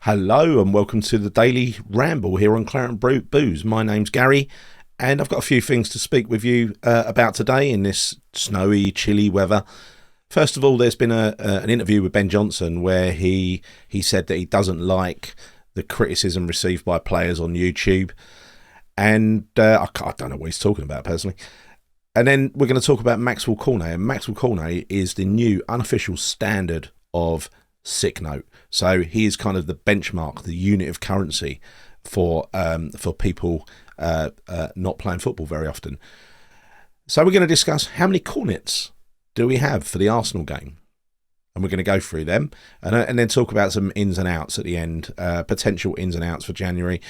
Hello and welcome to the Daily Ramble here on Claret and Booze. My name's Gary and I've got a few things to speak with you about today in this snowy, chilly weather. First of all, there's been an interview with Ben Johnson where he said that he doesn't like the criticism received by players on YouTube. And I don't know what he's talking about personally. And then we're going to talk about Max Cornets. And Max Cornets is the new unofficial standard of sick note. So he is kind of the benchmark, the unit of currency for people not playing football very often. So we're going to discuss how many cornets do we have for the Arsenal game, and we're going to go through them and then talk about some ins and outs at the end, potential ins and outs for January,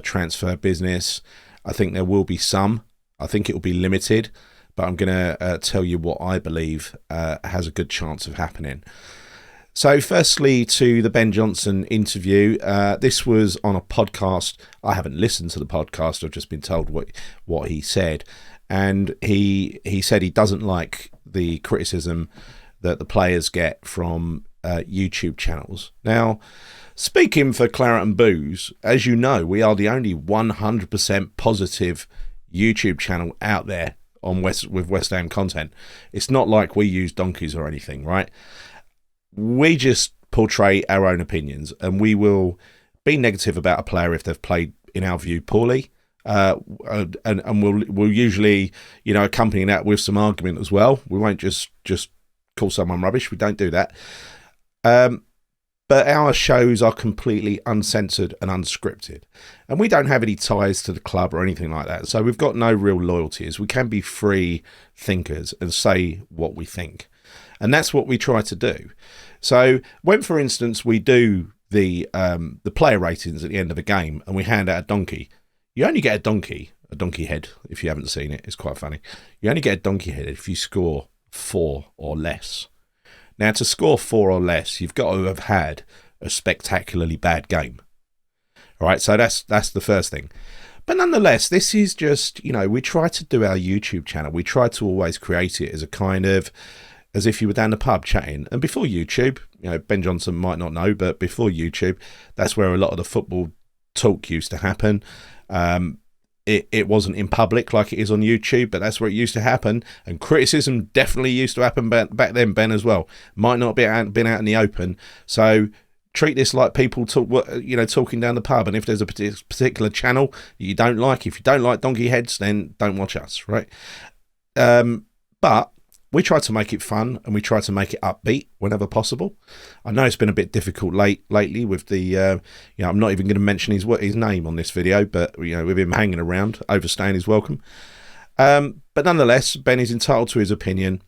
transfer business. I think there will be some. I think it will be limited, but I'm going to tell you what I believe has a good chance of happening. So firstly, to the Ben Johnson interview, this was on a podcast. I haven't listened to the podcast. I've just been told what he said. And he said he doesn't like the criticism that the players get from YouTube channels. Now, speaking for Claret and Booze, as you know, we are the only 100% positive YouTube channel out there with West Ham content. It's not like we use donkeys or anything, right? We just portray our own opinions, and we will be negative about a player if they've played, in our view, poorly. And we'll usually, accompany that with some argument as well. We won't just call someone rubbish. We don't do that. But our shows are completely uncensored and unscripted. And we don't have any ties to the club or anything like that. So we've got no real loyalties. We can be free thinkers and say what we think. And that's what we try to do. So when, for instance, we do the player ratings at the end of a game and we hand out a donkey, you only get a donkey head. If you haven't seen it, it's quite funny. You only get a donkey head if you score 4 or less. Now, to score 4 or less, you've got to have had a spectacularly bad game. All right, so that's the first thing. But nonetheless, this is just, we try to do our YouTube channel. We try to always create it as a kind of, as if you were down the pub chatting. And before YouTube, Ben Johnson might not know, but before YouTube, that's where a lot of the football talk used to happen. It wasn't in public like it is on YouTube, but that's where it used to happen. And criticism definitely used to happen back then, Ben, as well. Might not have been out in the open. So treat this like people talking down the pub. And if there's a particular channel you don't like, if you don't like donkey heads, then don't watch us, right? But we try to make it fun and we try to make it upbeat whenever possible. I know it's been a bit difficult lately with the, I'm not even going to mention his name on this video, but, with him hanging around, overstaying his welcome. But nonetheless, Ben is entitled to his opinion,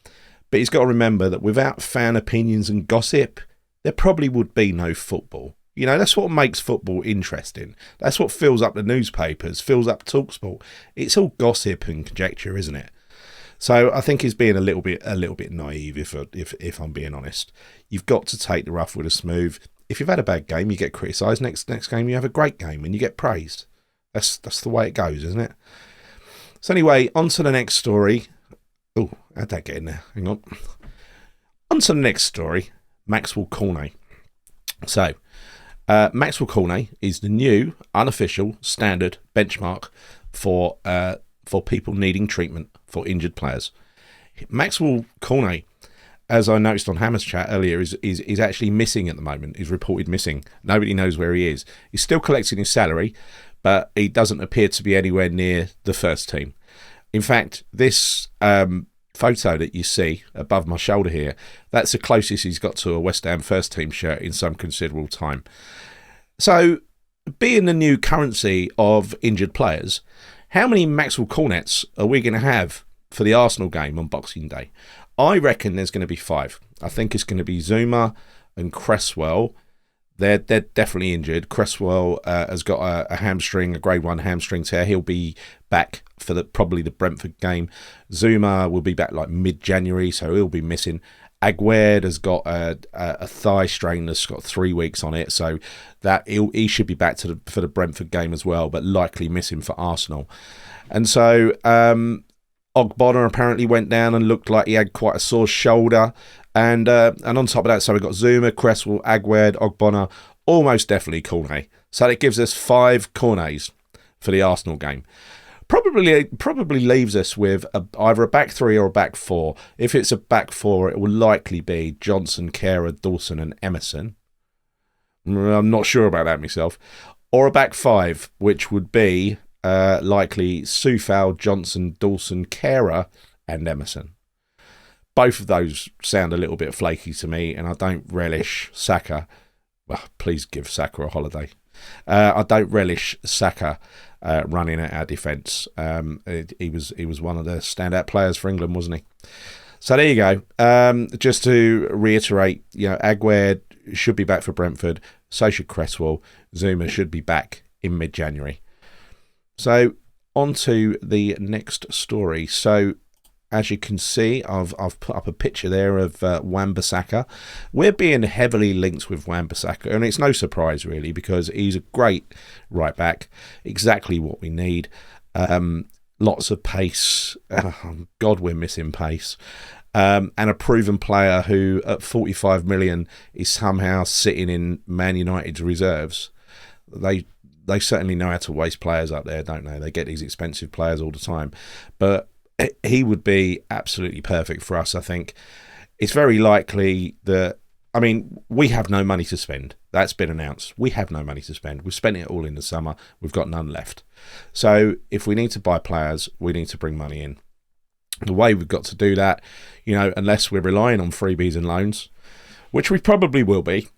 but he's got to remember that without fan opinions and gossip, there probably would be no football. That's what makes football interesting. That's what fills up the newspapers, fills up TalkSport. It's all gossip and conjecture, isn't it? So I think he's being a little bit naive, if I'm being honest. You've got to take the rough with the smooth. If you've had a bad game, you get criticised. Next game, you have a great game and you get praised. That's the way it goes, isn't it? So anyway, on to the next story. Oh, how'd that get in there? Hang on. On to the next story, Max Cornets. So, Max Cornets is the new unofficial standard benchmark for people needing treatment for injured players. Max Cornets, as I noticed on Hammer's chat earlier, is actually missing at the moment. He's reported missing. Nobody knows where he is. He's still collecting his salary, but he doesn't appear to be anywhere near the first team. In fact, this photo that you see above my shoulder here, that's the closest he's got to a West Ham first team shirt in some considerable time. So, being the new currency of injured players, how many Max Cornets are we going to have for the Arsenal game on Boxing Day? I reckon there's going to be 5. I think it's going to be Zuma and Cresswell. They're definitely injured. Cresswell has got a grade 1 hamstring tear. He'll be back for probably the Brentford game. Zuma will be back like mid-January, so he'll be missing. Aguerd has got a thigh strain that's got 3 weeks on it, so that he should be back for the Brentford game as well, but likely missing for Arsenal. And so Ogbonna apparently went down and looked like he had quite a sore shoulder. And on top of that, so we've got Zuma, Cresswell, Aguerd, Ogbonna, almost definitely Cornet. So it gives us 5 Cornets for the Arsenal game. Probably leaves us with either a back 3 or a back 4. If it's a back 4, it will likely be Johnson, Kehrer, Dawson and Emerson. I'm not sure about that myself. Or a back 5, which would be likely Soufal, Johnson, Dawson, Kehrer and Emerson. Both of those sound a little bit flaky to me, and I don't relish Saka. Well, please give Saka a holiday. I don't relish Saka running at our defence. He was one of the standout players for England, wasn't he? So there you go. Just to reiterate, Aguerd should be back for Brentford. So should Cresswell. Zuma should be back in mid-January. So on to the next story. So as you can see, I've put up a picture there of Wan-Bissaka. We're being heavily linked with Wan-Bissaka, and it's no surprise really, because he's a great right back, exactly what we need. Lots of pace. God, we're missing pace. And a proven player who, at 45 million, is somehow sitting in Man United's reserves. They certainly know how to waste players up there, don't they? They get these expensive players all the time. But he would be absolutely perfect for us, I think. It's very likely that, we have no money to spend. That's been announced. We have no money to spend. We've spent it all in the summer. We've got none left. So if we need to buy players, we need to bring money in. The way we've got to do that, unless we're relying on freebies and loans, which we probably will be,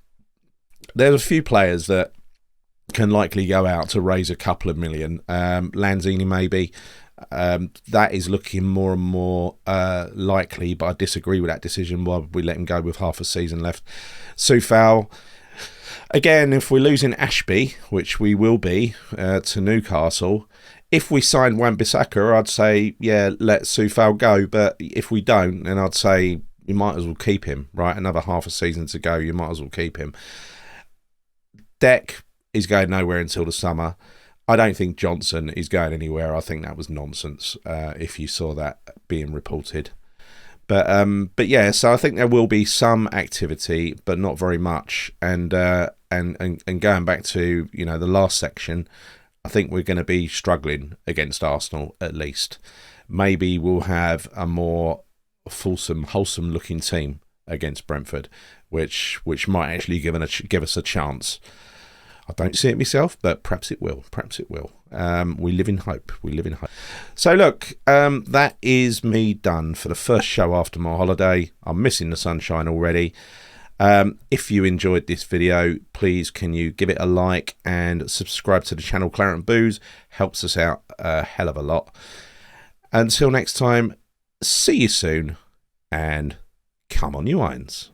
there's a few players that can likely go out to raise a couple of million. Lanzini maybe. That is looking more and more likely, but I disagree with that decision. Why would we let him go with half a season left? Soufal, again, if we're losing Ashby, which we will be, to Newcastle, if we sign Wan-Bissaka, I'd say, yeah, let Soufal go. But if we don't, then I'd say you might as well keep him, right? Another half a season to go, you might as well keep him. Deck is going nowhere until the summer. I don't think Johnson is going anywhere. I think that was nonsense if you saw that being reported. But yeah, so I think there will be some activity, but not very much. And going back to the last section, I think we're going to be struggling against Arsenal at least. Maybe we'll have a more fulsome, wholesome looking team against Brentford, which might actually give us a chance. I don't see it myself, but perhaps it will. Perhaps it will. We live in hope. We live in hope. So look, that is me done for the first show after my holiday. I'm missing the sunshine already. If you enjoyed this video, please can you give it a like and subscribe to the channel Claret and Booze. Helps us out a hell of a lot. Until next time, see you soon and come on you irons.